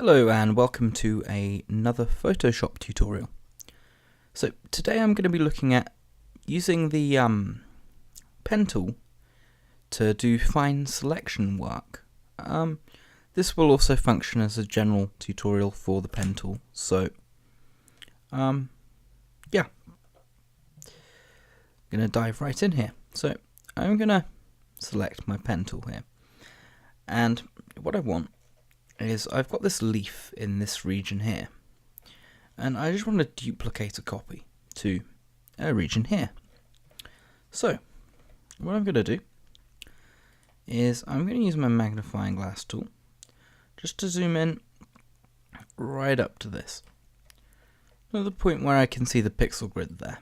Hello and welcome to another Photoshop tutorial. So today I'm going to be looking at using the pen tool to do fine selection work. This will also function as a general tutorial for the pen tool. So yeah, I'm going to dive right in here. So I'm going to select my pen tool here, and what I want is I've got this leaf in this region here, and I just want to duplicate a copy to a region here. So what I'm going to do is I'm going to use my magnifying glass tool just to zoom in right up to this, to the point where I can see the pixel grid there.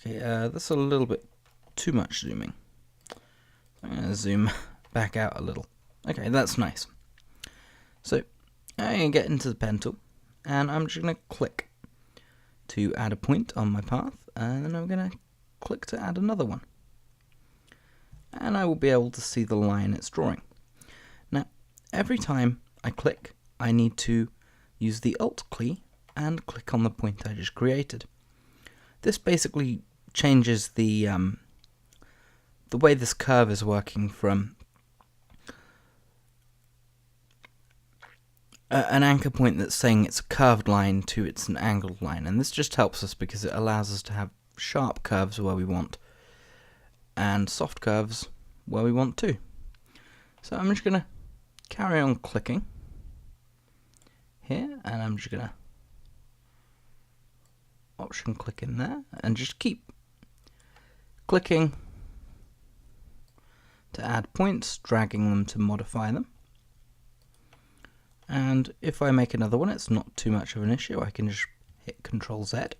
Okay, that's a little bit too much zooming. I'm going to zoom back out a little. Okay, that's nice. So I'm going to get into the pen tool, and I'm just going to click to add a point on my path, and then I'm going to click to add another one. And I will be able to see the line it's drawing. Now, every time I click, I need to use the Alt key and click on the point I just created. This basically changes the way this curve is working from an anchor point that's saying it's a curved line to it's an angled line, and this just helps us because it allows us to have sharp curves where we want and soft curves where we want too. So I'm just going to carry on clicking here, and I'm just going to option click in there and just keep clicking to add points, dragging them to modify them. And if I make another one, it's not too much of an issue. I can just hit Ctrl Z.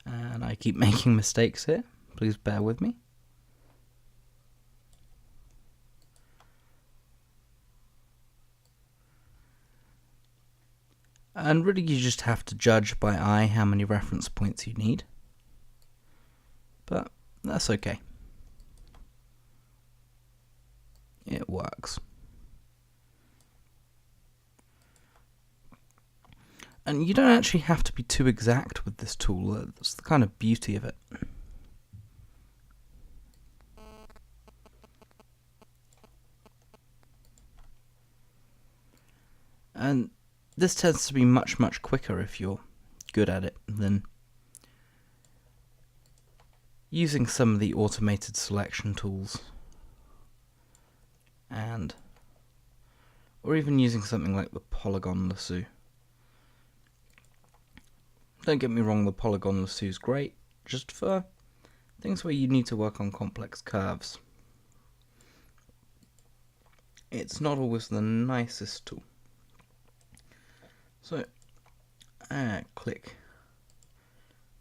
And I keep making mistakes here. Please bear with me. And really you just have to judge by eye how many reference points you need. But that's okay. It works. And you don't actually have to be too exact with this tool. That's the kind of beauty of it. And this tends to be much quicker if you're good at it than using some of the automated selection tools, or even using something like the polygon lasso. Don't get me wrong, the polygon lasso is great, just for things where you need to work on complex curves. It's not always the nicest tool. So, click.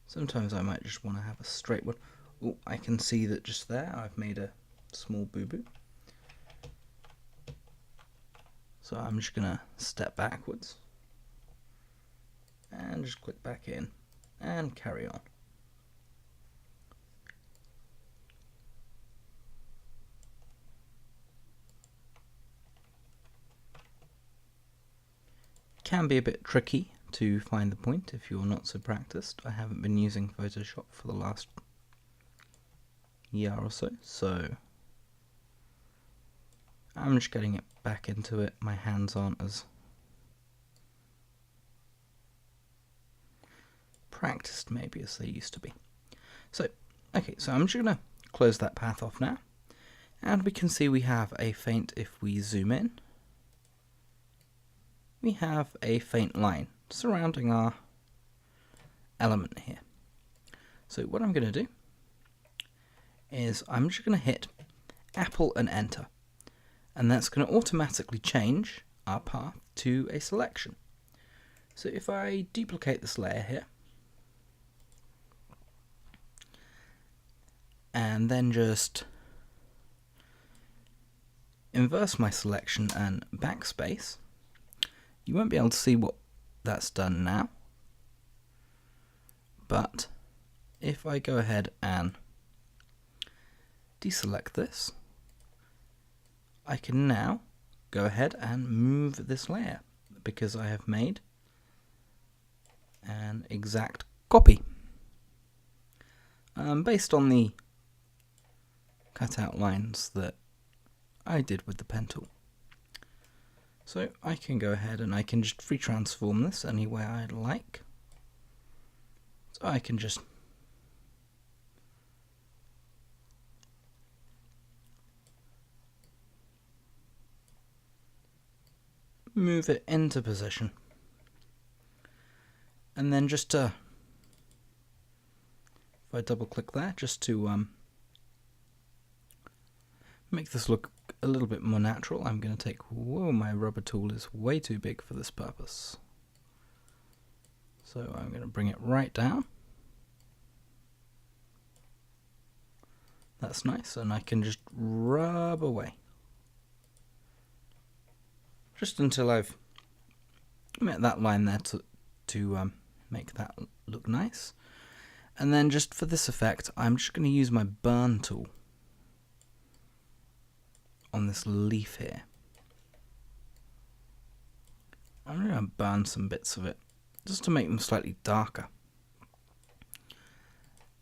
Sometimes I might just want to have a straight one. Oh, I can see that just there I've made a small boo-boo. So I'm just going to step backwards and just click back in and carry on. Can be a bit tricky to find the point if you're not so practiced. I haven't been using Photoshop for the last year or so, so I'm just getting it back into it. My hands aren't as practiced maybe as they used to be. So, okay, so I'm just going to close that path off now, and we can see we have a faint, if we zoom in, we have a faint line surrounding our element here. So what I'm going to do is I'm just going to hit Apple and enter, and that's going to automatically change our path to a selection. So if I duplicate this layer here and then just inverse my selection and backspace, you won't be able to see what that's done now, but if I go ahead and deselect this, I can now go ahead and move this layer because I have made an exact copy based on the cutout lines that I did with the pen tool. So I can go ahead and I can just free transform this any way I'd like. So I can just move it into position, and then just to, if I double click there, just to make this look a little bit more natural, I'm going to take, whoa, my rubber tool is way too big for this purpose. So I'm going to bring it right down. That's nice, and I can just rub away. Just until I've met that line there to make that look nice. And then just for this effect, I'm just going to use my burn tool on this leaf here. I'm going to burn some bits of it just to make them slightly darker.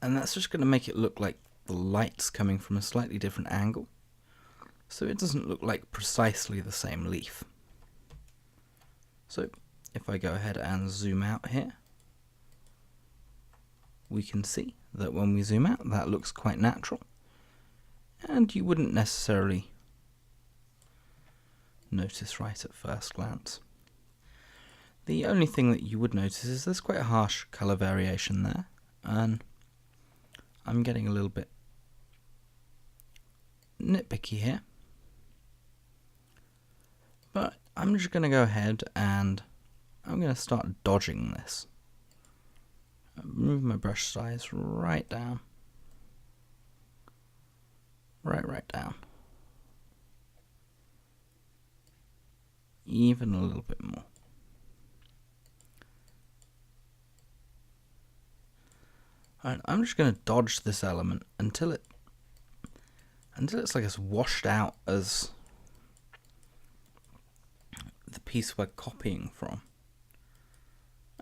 And that's just going to make it look like the light's coming from a slightly different angle, so it doesn't look like precisely the same leaf. So if I go ahead and zoom out here, we can see that when we zoom out, that looks quite natural, and you wouldn't necessarily notice right at first glance. The only thing that you would notice is there's quite a harsh colour variation there, and I'm getting a little bit nitpicky here. But I'm just going to go ahead and I'm going to start dodging this. Move my brush size right down. Right down. Even a little bit more. Alright, I'm just going to dodge this element until it's like it's washed out as the piece we're copying from.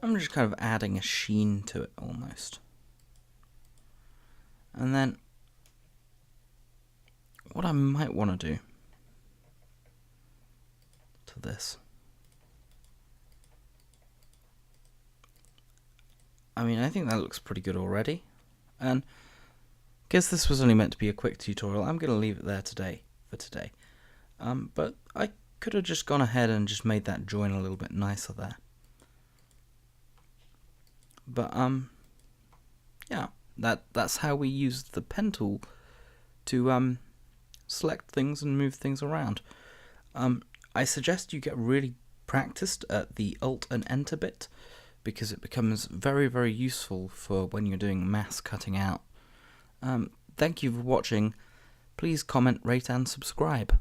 I'm just kind of adding a sheen to it almost. And then what I might want to do to this, I mean, I think that looks pretty good already, and because this was only meant to be a quick tutorial, I'm going to leave it there for today. But I could have just gone ahead and just made that join a little bit nicer there. But yeah, that's how we use the pen tool to select things and move things around. I suggest you get really practiced at the Alt and Enter bit, because it becomes very, very useful for when you're doing mass cutting out. Thank you for watching. Please comment, rate and subscribe.